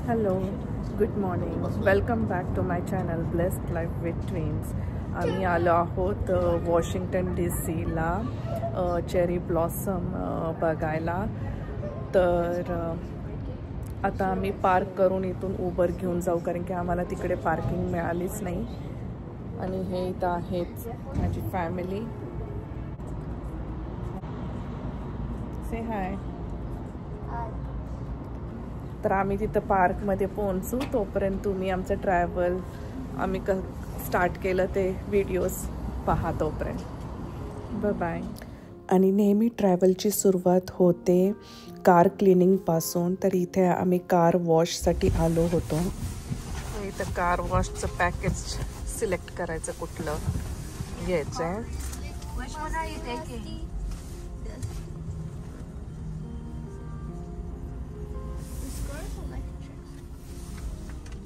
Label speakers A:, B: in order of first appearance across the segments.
A: Hello, good morning. Welcome back to my channel blessed life with twins. आम्ही आलो आहोत Washington DC cherry blossom बघायला. तर आता आम्ही पार्क करून इथून उबर घेऊन जाऊ, कारण की आम्हाला तिकडे पार्किंग मिळालीच नाही. आणि हे इथं आहेत माझी फॅमिली. से हाय. तर आम्ही तिथं पार्कमध्ये पोहोचू, तोपर्यंत तुम्ही आमचं ट्रॅव्हल आम्ही स्टार्ट केलं ते व्हिडिओज पहा तोपर्यंत. बाय. आणि नेहमी ट्रॅव्हलची सुरुवात होते कार क्लिनिंगपासून. तर इथे आम्ही कार वॉशसाठी आलो होतो. इथं कार वॉशचं पॅकेज सिलेक्ट करायचं, कुठलं घ्यायचं आहे.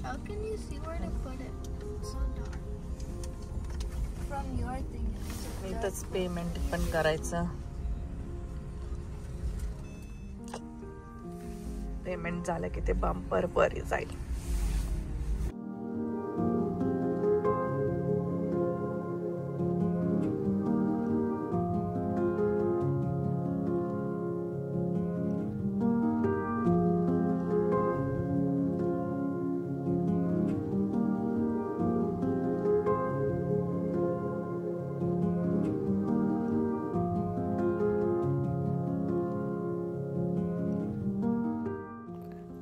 B: How can you see where to put it? It's so dark. From your thing.
A: इथंच पेमेंट पण करायचं. पेमेंट झालं की ते बंपर वर जाईल.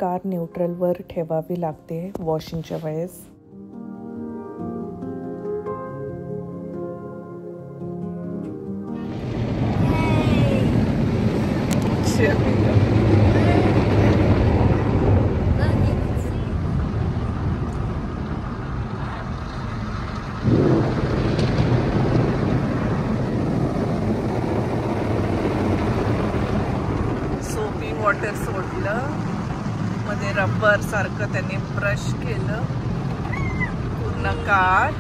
A: कार न्यूट्रलवर ठेवावी लागते वॉशिंगच्या वेळेस. सोपी वॉटर सोडलं, मध्ये रबर सारखं त्यांनी ब्रश केलं पूर्ण कार.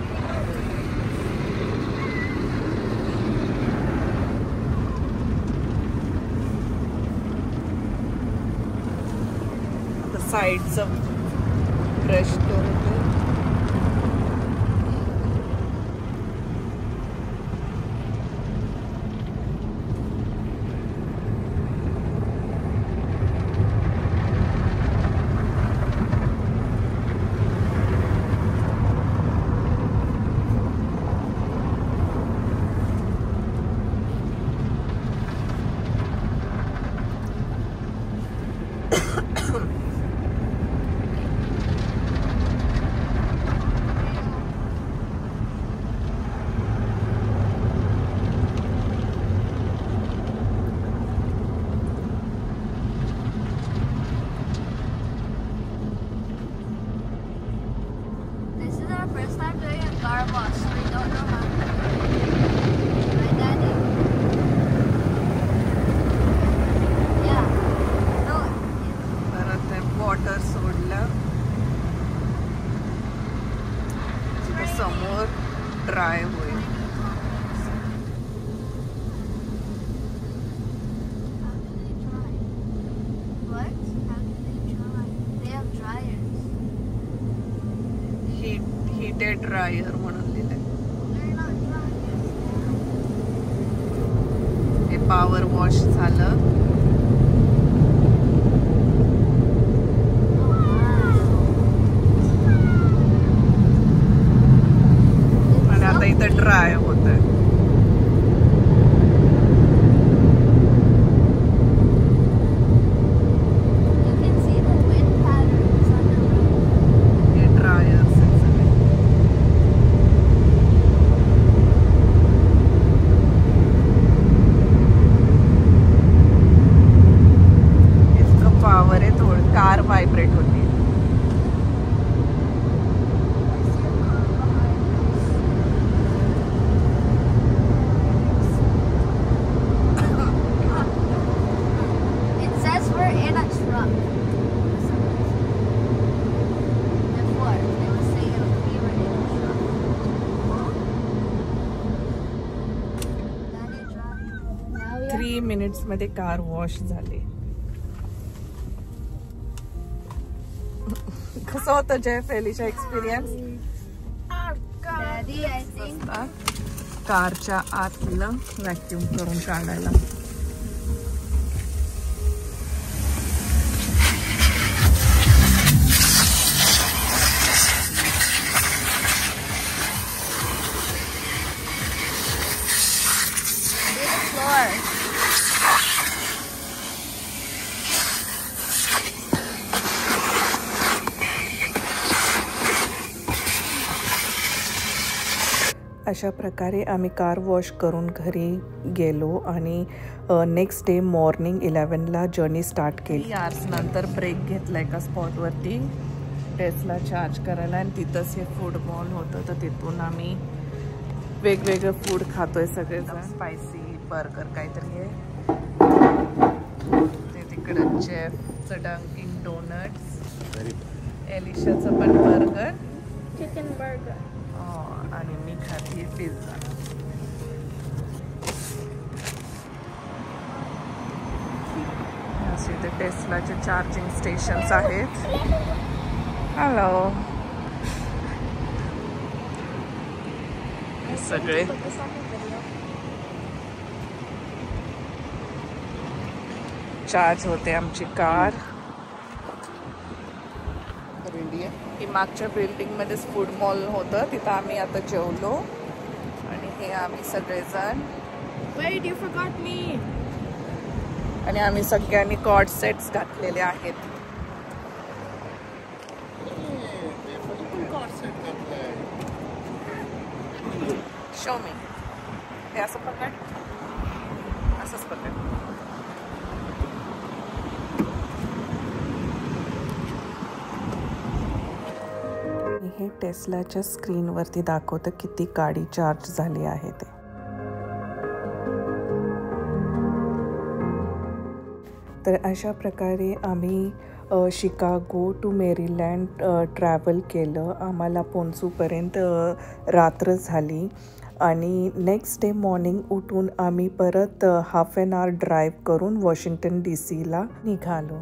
A: आता साईडचं ब्रश करत
B: First time doing a car wash, so we don't know how to do it. My daddy. Yeah. No.
A: परत वॉटर सोडलं. समोर ड्राय होईल.
B: What? How can they dry? They have dryers.
A: Heated dryer म्हणून लिहिलंय.
B: They're not dryers.
A: हे power wash झालं. आणि आता इथं ड्राय होत आहे.
B: You can see the wind patterns on the road.
A: हे ड्रायर्स आहेत सगळे. इतकं पॉवर आहे, थोडं कार व्हायब्रेट होती.
B: It says we're in a truck. Before, they were saying we were in a truck. Daddy drive. Now we
A: 3 minutes मध्ये car wash झाली. कसं होतं Jeff Elisha experience?
B: Daddy, I think.
A: कारच्या आतलं vacuum करून काढायला. अशा प्रकारे आम्ही कार वॉश करून घरी गेलो आणि नेक्स्ट डे मॉर्निंग 11ला जर्नी स्टार्ट केली. आर्स नंतर ब्रेक घेतला एका स्पॉटवरती टेस्ला चार्ज करायला आणि तिथंच हे फूड मॉल होतं. तर तिथून आम्ही वेगवेगळं फूड खातोय सगळेजण. स्पायसी बर्गर काहीतरी आहे ते तिकडं. जेफचं डंकिन डोनट्स, एलिशाचं पण बर्गर,
B: Chicken burger.
A: आणि मी खाते पिझ्झा. असे ते टेस्लाचे चार्जिंग स्टेशन्स आहेत. हॅलो सगळे चार्ज होते आमची कार. ही मागच्या बिल्डिंग मध्येच फूड मॉल होतं, तिथं आम्ही आता जेवलो. आणि हे आम्ही सगळेजण.
B: Wait, you forgot me.
A: आणि आम्ही सगळ्यांनी कॉर्ड सेट्स घातलेले आहेत. शो मी हे असं पकड, असंच पकड. हे टेस्लाच्या स्क्रीनवरती दाखवतं किती गाडी चार्ज झाली आहे ते. तर अशा प्रकारे आम्ही शिकागो टू मेरीलँड ट्रॅव्हल केलं. आम्हाला पोहोचूपर्यंत रात्र झाली आणि नेक्स्ट डे मॉर्निंग उठून आम्ही परत हाफ ॲन आवर ड्राईव्ह करून वॉशिंग्टन DC निघालो.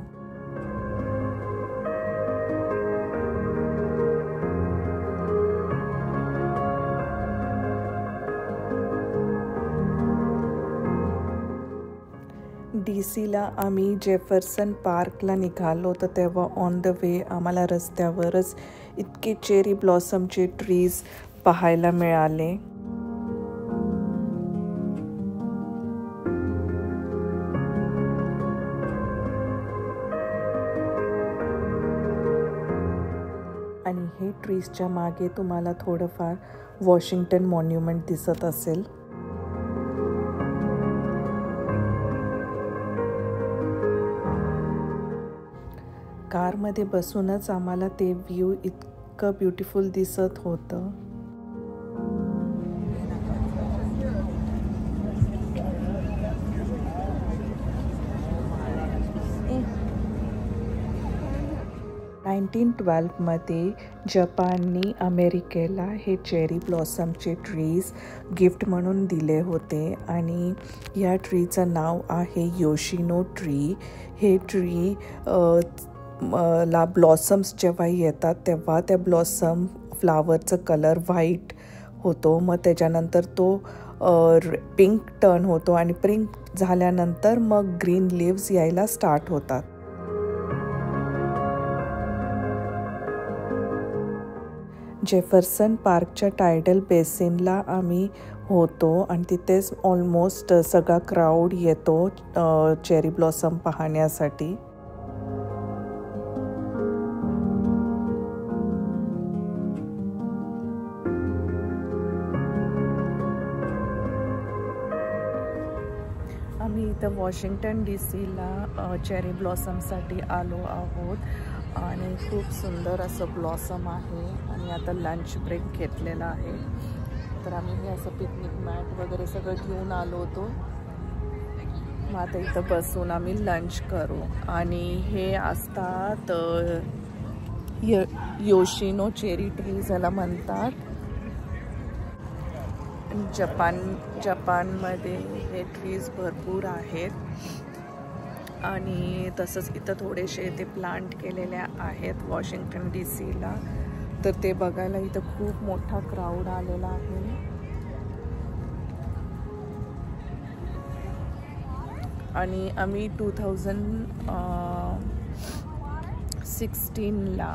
A: DC आम्ही जेफरसन पार्कला निघालो. तर तेव्हा ऑन द वे आम्हाला रस्त्यावरच इतके चेरी ब्लॉसमचे ट्रीज पाहायला मिळाले. आणि हे ट्रीजच्या मागे तुम्हाला थोडंफार वॉशिंग्टन मॉन्युमेंट दिसत असेल. कारमध्ये बसूनच आम्हाला ते व्ह्यू इतकं ब्युटिफुल दिसत होतं. मध्ये जपाननी अमेरिकेला हे चेरी ब्लॉसमचे ट्रीज गिफ्ट म्हणून दिले होते आणि या ट्रीचं नाव आहे योशिनो ट्री. हे ट्री ला ब्लॉसम्स जेव्हा येतात तेव्हा त्या ब्लॉसम फ्लावरचं कलर व्हाईट होतो. मग त्याच्यानंतर तो पिंक टर्न होतो आणि पिंक झाल्यानंतर मग ग्रीन लिव्स यायला स्टार्ट होतात. जेफरसन पार्कच्या टायडल बेसिनला आम्ही होतो आणि तिथेच ऑलमोस्ट सगळा क्राऊड येतो चेरी ब्लॉसम पाहण्यासाठी. आम्ही इथं वॉशिंग्टन DCला चेरी ब्लॉसमसाठी आलो आहोत आणि खूप सुंदर असं ब्लॉसम आहे. आणि आता लंच ब्रेक घेतलेला आहे. तर आम्ही हे असं पिकनिक मॅट वगैरे सगळं घेऊन आलो होतो. मग आता इथं बसून आम्ही लंच करू. आणि हे असतात योशिनो चेरी ट्रीज याला म्हणतात. जपानमध्ये हे ट्रीज भरपूर आहेत. आणि तसंच इथं थोडेसे ते प्लांट केलेले आहेत वॉशिंग्टन DC ला. तर ते बघायला इथं खूप मोठा क्राऊड आलेला आहे. आणि आम्ही 2016ला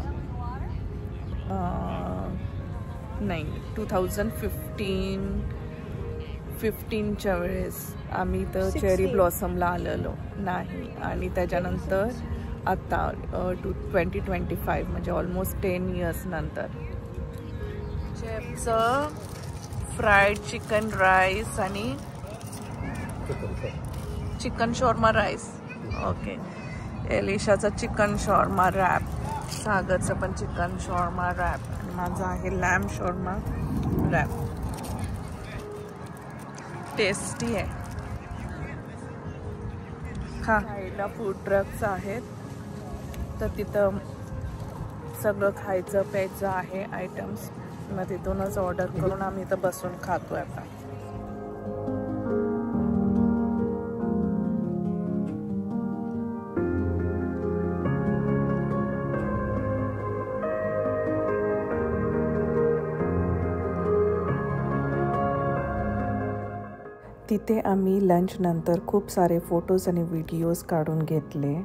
A: नाही 2015च्या वेळेस आम्ही इथं चेरी ब्लॉसमला आलेलो नाही. आणि त्याच्यानंतर आता 2025 म्हणजे ऑलमोस्ट 10 इयर्स नंतर शेफचं फ्राईड चिकन राईस आणि चिकन शॉर्मा राईस. ओके. एलिशाचा चिकन शॉर्मा रॅप, सागरचं पण चिकन शॉर्मा रॅप आणि माझा आहे लॅम्ब शॉर्मा रॅप. टेस्टी आहे. हा साईडला फूड ट्रक्स आहेत तर तिथं सगळं खायचं प्यायचं आहे आयटम्स. मग तिथूनच ऑर्डर करून आम्ही इथं बसून खातोय आता. तिथे आम्ही लंच नंतर खूप सारे फोटोज आणि व्हिडिओज काढून घेतले.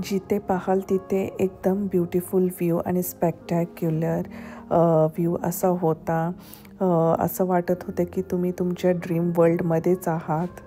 A: जिथे पाहाल तिथे एकदम ब्युटिफुल व्ह्यू आणि स्पेक्टॅक्युलर व्ह्यू असा होता. असं वाटत होते की तुम्ही तुमच्या ड्रीम वर्ल्डमध्येच आहात.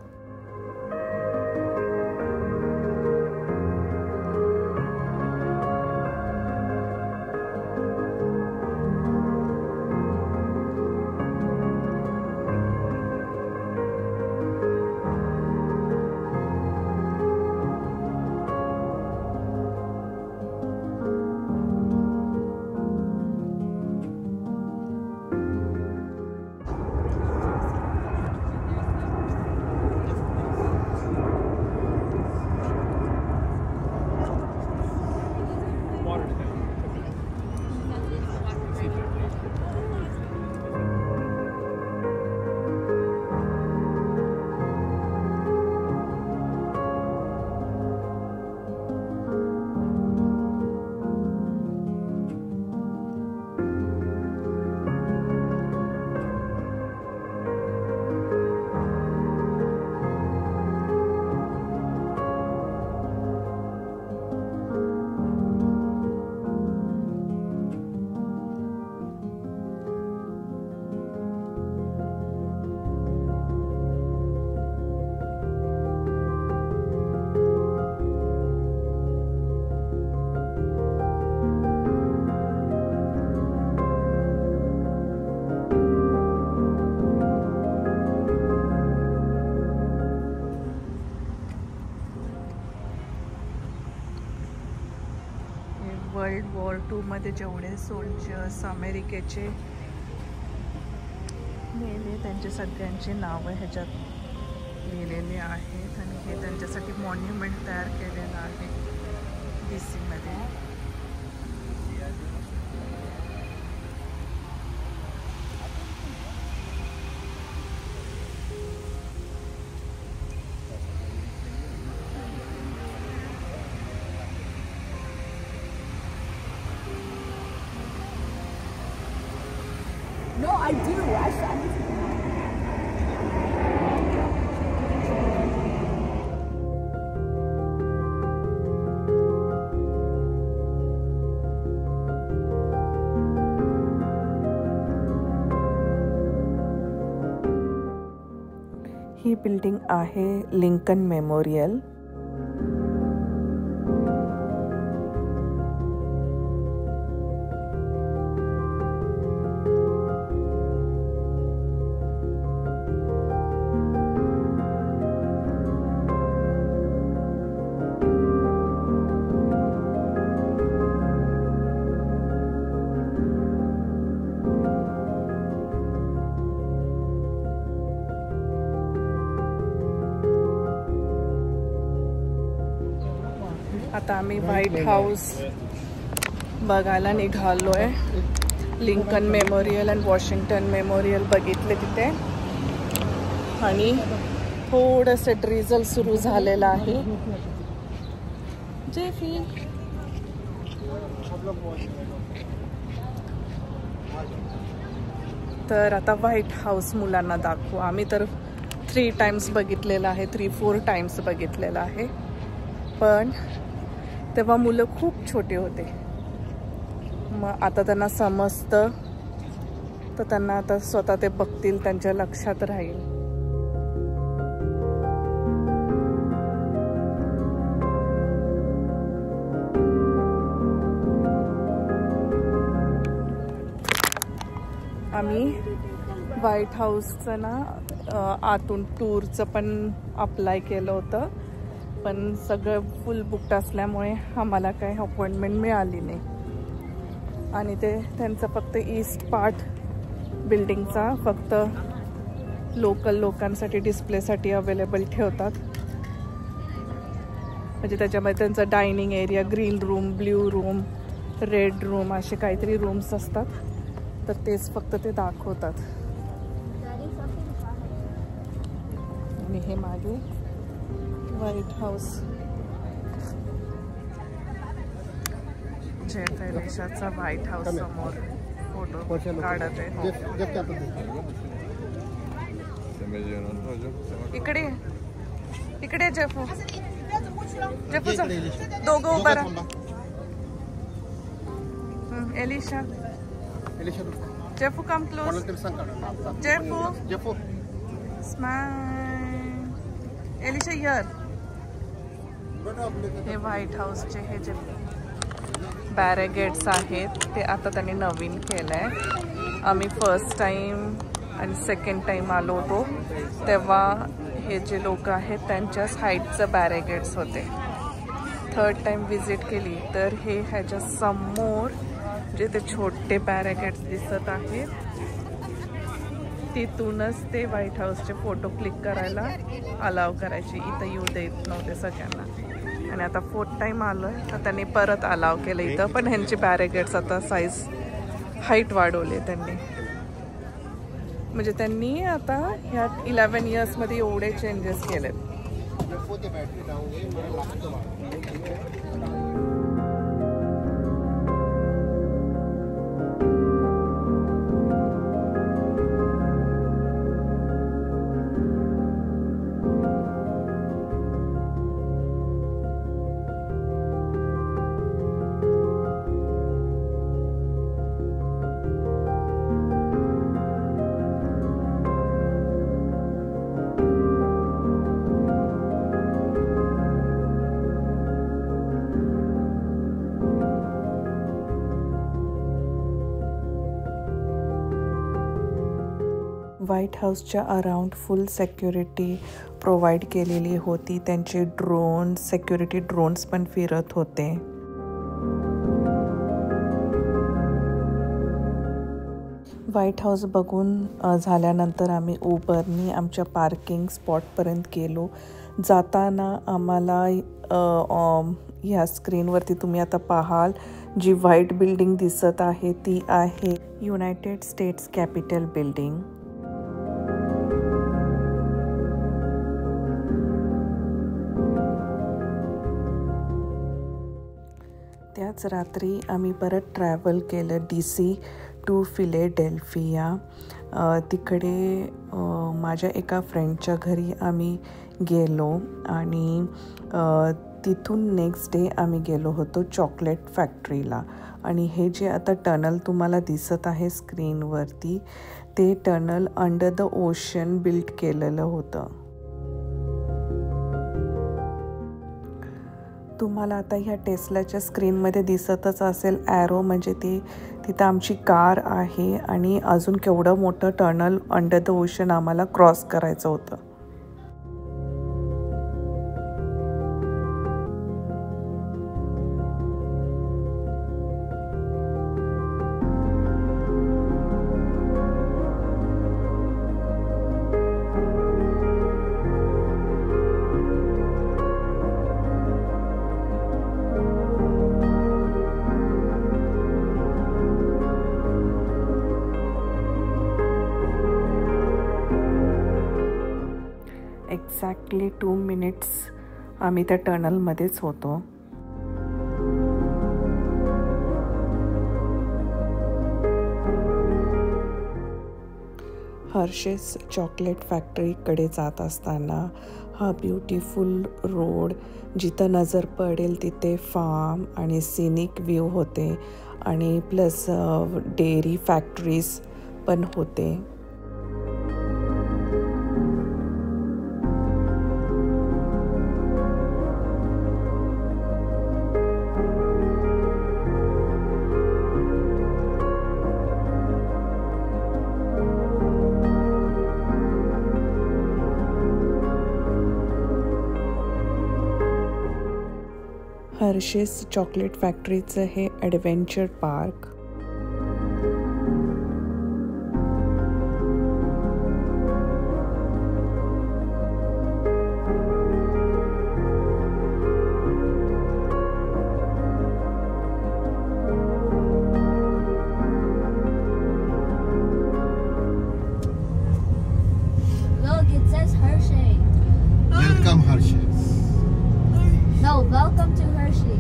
A: वर्ल्ड वॉर 2 मध्ये जेवढे सोल्जर्स अमेरिकेचे मेले त्यांचे सगळ्यांचे नावं ह्याच्यात लिहिलेले आहेत. आणि हे त्यांच्यासाठी मॉन्युमेंट तयार केलेलं आहे DC मध्ये.
C: No, I do. I
A: he building आहे लिंकन मेमोरियल. आता आम्ही व्हाईट हाऊस बघायला निघालोय. लिंकन मेमोरियल आणि वॉशिंग्टन मेमोरियल बघितले तिथे आणि थोडंसं ड्रिझल सुरू झालेलं आहे. जेफी तर आता व्हाईट हाऊस मुलांना दाखवू. आम्ही तर 3 टाइम्स बघितलेलं आहे, 3-4 टाइम्स बघितलेलं आहे. पण तेव्हा मुलं खूप छोटे होते. मग आता त्यांना समजतं तर त्यांना आता स्वतः ते बघतील, त्यांच्या लक्षात राहील. आम्ही व्हाईट हाऊसचं ना आतून टूरचं पण अप्लाय केलं होतं, पण सगळं फुल बुकड असल्यामुळे आम्हाला काही अपॉइंटमेंट मिळाली नाही. आणि ते त्यांचं फक्त ईस्ट पार्ट बिल्डिंगचा फक्त लोकल लोकांसाठी डिस्प्लेसाठी अवेलेबल ठेवतात. म्हणजे त्याच्यामध्ये त्यांचं dining area, green room, blue room, red room असे काहीतरी रूम्स असतात, तर तेच फक्त ते दाखवतात. आणि हे मागे व्हाईट हाऊस जेफ एलिशाचा व्हाईट हाऊस समोर फोटो काढत आहे. इकडे इकडे जेफू जेफूचा दोघं उभा राहा. एलिशा जेफू कम क्लोज. जेफू स्माइल. Elisha here. हे व्हाईट हाऊसचे हे जे बॅरिगेड्स आहेत ते आता त्यांनी नवीन केलंय. आम्ही फर्स्ट टाइम आणि सेकंड टाइम आलो होतो तेव्हा हे जे लोक आहेत त्यांच्याच हाईटचं बॅरिगेड्स होते. थर्ड टाइम विजिट केली तर हे ह्याच्या समोर जे ते छोटे बॅरिगेड्स दिसत आहेत तिथूनच ते व्हाईट हाऊसचे फोटो क्लिक करायला अलाव करायचे. इथं येऊ देत नव्हते सगळ्यांना. आणि आता 4th टाइम आलोय तर त्यांनी परत अलाव केलं इथं. पण ह्यांचे बॅरिगेड्स आता साईज हाईट वाढवले त्यांनी. म्हणजे त्यांनी आता ह्या 11 इयर्समध्ये एवढे चेंजेस केलेत. व्हाईट हाऊसच्या अराउंड फुल सेक्युरिटी प्रोव्हाइड केलेली होती. त्यांचे ड्रोन्स, सेक्युरिटी ड्रोन्स पण फिरत होते. व्हाईट हाऊस बघून झाल्यानंतर आम्ही उबरनी आमच्या पार्किंग स्पॉटपर्यंत गेलो. जाताना आम्हाला ह्या स्क्रीनवरती तुम्ही आता पाहाल जी व्हाईट बिल्डिंग दिसत आहे ती आहे युनायटेड स्टेट्स कॅपिटल बिल्डिंग. त्याच रात्री आम्ही परत ट्रॅव्हल केलं DC टू फिलेडेल्फिया. तिकडे माझ्या एका फ्रेंडच्या घरी आम्ही गेलो आणि तिथून नेक्स्ट डे आम्ही गेलो होतो चॉकलेट फॅक्टरीला. आणि हे जे आता टनल तुम्हाला दिसत आहे स्क्रीनवरती ते tunnel under the ocean build केलेलं होतं. तुम्हाला आता ह्या टेस्लाच्या स्क्रीनमध्ये दिसतच असेल ॲरो, म्हणजे तिथं आमची कार आहे आणि अजून केवढं मोठं टनल अंडर द ओशन आम्हाला क्रॉस करायचं होतं. एक्झॅक्टली 2 मिनिट्स आम्ही त्या टनलमध्येच होतो. हर्षेस चॉकलेट फॅक्टरीकडे जात असताना हा ब्युटिफुल रोड, जिथं नजर पडेल तिथे फार्म आणि सिनिक व्ह्यू होते आणि प्लस डेअरी फॅक्टरीज पण होते. हर्षेस चॉकलेट फॅक्टरीचं हे adventure park.
B: Look, it says Hershey.
C: Welcome, Hershey.
B: No, welcome to Hershey.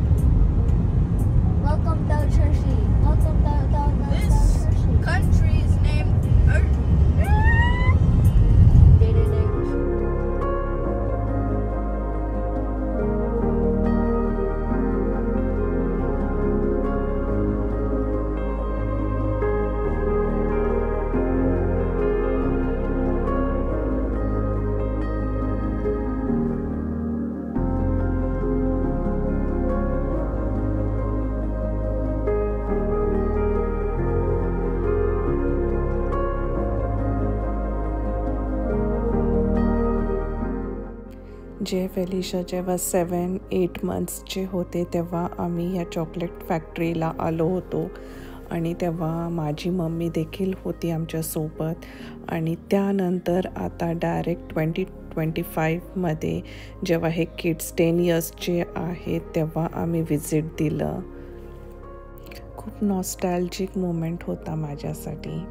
B: Welcome, Dutch Hershey. Welcome, Dutch Hershey. Country is named Hershey.
A: फेलिशा जेव्हा 7-8 मंथ्सचे होते तेव्हा आम्ही ह्या चॉकलेट फॅक्टरीला आलो होतो आणि तेव्हा माझी मम्मी देखील होती आमच्यासोबत. आणि त्यानंतर आता डायरेक्ट 2025मध्ये जेव्हा हे किड्स 10 इयर्सचे आहेत तेव्हा आम्ही व्हिजिट दिलं. खूप नॉस्टॅल्जिक मोमेंट होता माझ्यासाठी.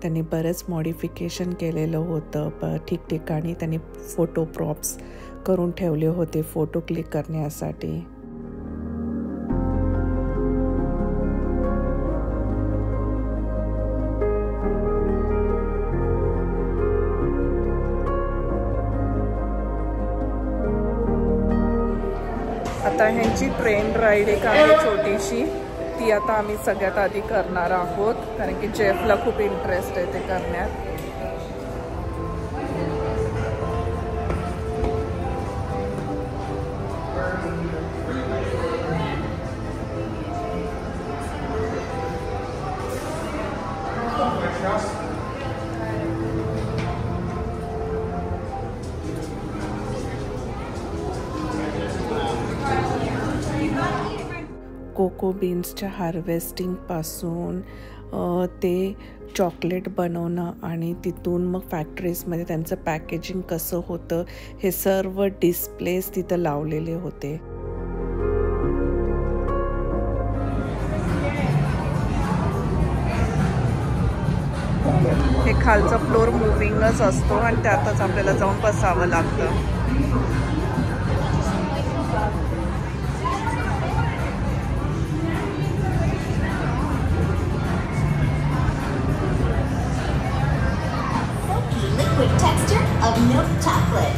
A: त्यांनी बरंच मॉडिफिकेशन केलेलं होतं. ठिकठिकाणी त्यांनी फोटो प्रॉप्स करून ठेवले होते फोटो क्लिक करण्यासाठी. आता ह्यांची ट्रेन राईड एक आहे छोटीशी, ती आता आम्ही सगळ्यात आधी करणार आहोत कारण की जेफला खूप इंटरेस्ट आहे ते करण्यात. कोको बीन्सच्या हार्वेस्टिंगपासून ते चॉकलेट बनवणं आणि तिथून मग फॅक्टरीजमध्ये त्यांचं पॅकेजिंग कसं होतं हे सर्व डिस्प्लेस तिथं लावलेले होते. हे खालचा फ्लोर मुव्हिंगच असतो आणि त्यातच आपल्याला जाऊन बसावं लागतं.
D: Liquid texture of milk chocolate.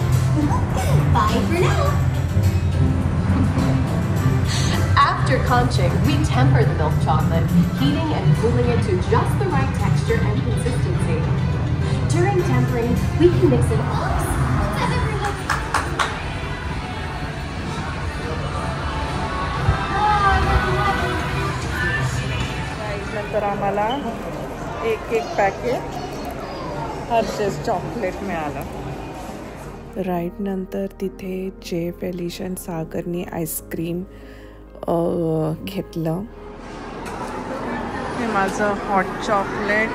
D: Bye for now.
E: After conching, we temper the milk chocolate, heating and cooling it to just the right texture and consistency. During tempering, we can mix in.
A: नंतर आम्हाला एक packet Hershey's chocolate मिळालं. Right नंतर तिथे Jeff, Elisha आणि सागरनी ice cream घेतलं. हे माझं हॉट चॉकलेट.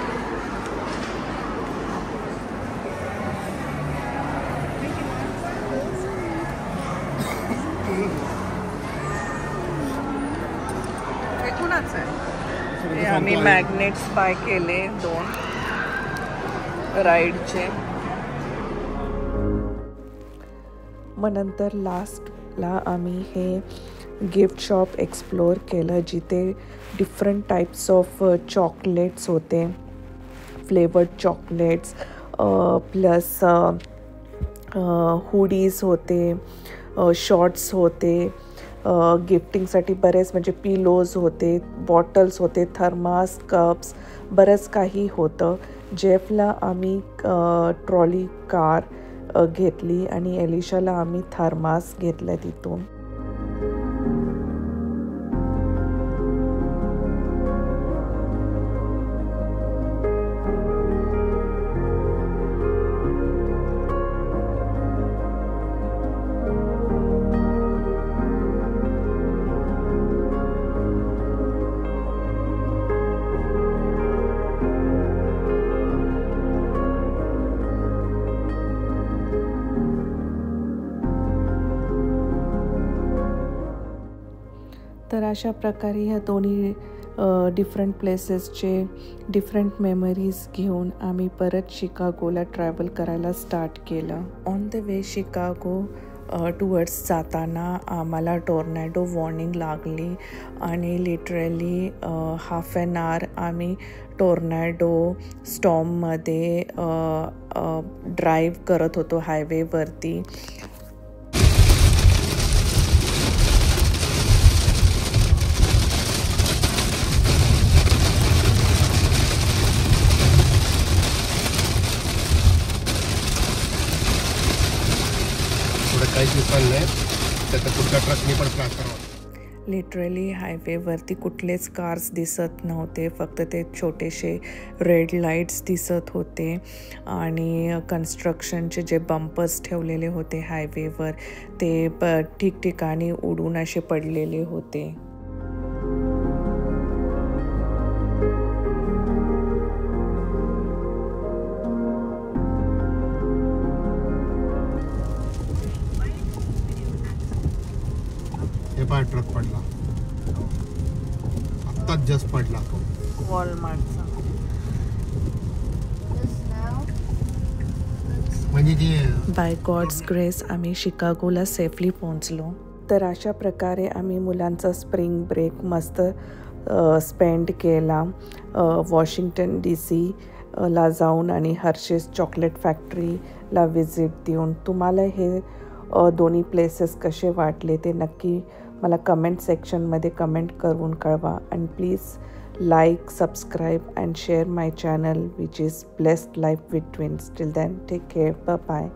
A: हे कुणाचं आहे? हे आम्ही मॅग्नेट्स बाय केले 2 राईडचे. मग नंतर लास्टला आम्ही हे गिफ्ट शॉप एक्सप्लोअर केलं जिथे डिफरंट टाईप्स ऑफ चॉकलेट्स होते, फ्लेवर्ड चॉकलेट्स, प्लस हुडीज होते, शॉर्ट्स होते, गिफ्टिंगसाठी बरेच म्हणजे पिलोज होते, बॉटल्स होते, थर्मास, कप्स, बरंच काही होतं. जेफला आम्ही ट्रॉली कार घेतली आणि एलिशाला आम्ही थर्मास घेतलं तिथून. तर अशा प्रकारे ह्या दोन्ही डिफरंट प्लेसेसचे डिफरंट मेमरीज घेऊन आम्ही परत शिकागोला ट्रॅव्हल करायला स्टार्ट केलं. On the way Chicago towards जाताना आम्हाला टोर्नॅडो वॉर्निंग लागली आणि लिटरली हाफ ॲन आवर आम्ही टोर्नॅडो स्टॉर्ममध्ये ड्राईव्ह करत होतो हायवेवरती. लिटरली हायवेवरती कुठलेच कार्स दिसत नव्हते, फक्त ते छोटेसे रेड लाईट्स दिसत होते आणि कन्स्ट्रक्शनचे जे बंपर्स ठेवलेले होते हायवेवर ते ठिकठिकाणी उडून असे पडलेले होते.
C: ट्रक पडला आत्ताच जस्ट पडला तो
A: वॉलमार्टचा. बाय गॉड्स ग्रेस आम्ही शिकागोला सेफली पोहोचलो. तर अशा प्रकारे आम्ही मुलांचा स्प्रिंग ब्रेक मस्त स्पेंड केला. वॉशिंग्टन DC ला जाऊन आणि हर्षेस चॉकलेट फॅक्टरीला व्हिजिट देऊन. तुम्हाला हे दोन्ही प्लेसेस कसे वाटले ते नक्की मला कमेंट सेक्शनमध्ये कमेंट करून कळवा. And please like, subscribe and share my channel which is Blessed Life with Twins. Till then, take care. Bye bye.